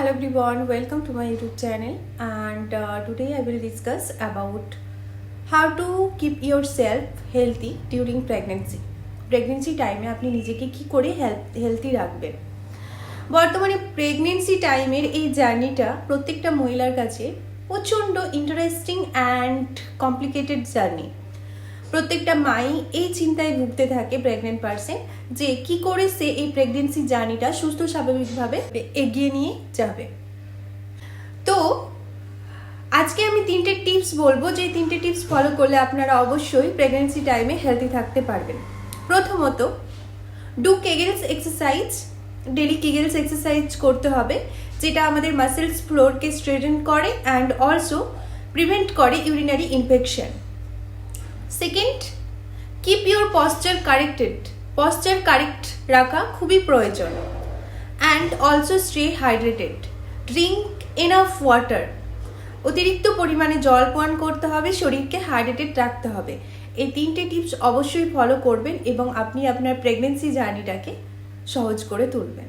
Hello everyone, welcome to my YouTube channel and today I will discuss about how to keep yourself healthy during pregnancy. Pregnancy time এ আপনি নিজেকে কি করে healthy রাখবেন। বর্তমানে pregnancy টাইমের এই জার্নিটা প্রত্যেকটা মহিলার কাছে প্রচণ্ড ইন্টারেস্টিং অ্যান্ড কমপ্লিকেটেড জার্নি। প্রত্যেকটা মাই এই চিন্তায় ভুগতে থাকে প্রেগনেন্ট পারসন যে কি করে সে এই প্রেগনেন্সি জার্নিটা সুস্থ স্বাভাবিকভাবে এগিয়ে নিয়ে যাবে। তো আজকে আমি 3টে টিপস বলবো, যে 3টে টিপস ফলো করলে আপনারা অবশ্যই প্রেগনেন্সি টাইমে হেলদি থাকতে পারবেন। প্রথমত, do Kegels exercise. Daily Kegels exercise করতে হবে, যেটা আমাদের মাসেলস ফ্লোরকে স্ট্রেটেন করে অ্যান্ড অলসো প্রিভেন্ট করে urinary infection. Second, keep your posture corrected. Posture correct রাখা খুবই প্রয়োজন। And also stay hydrated. Drink enough water. অতিরিক্ত পরিমাণে জল পান করতে হবে, শরীরকে হাইড্রেটেড রাখতে হবে। এই 3টে টিপস অবশ্যই ফলো করবেন এবং আপনি আপনার প্রেগনেন্সি জার্নিটাকে সহজ করে তুলবেন।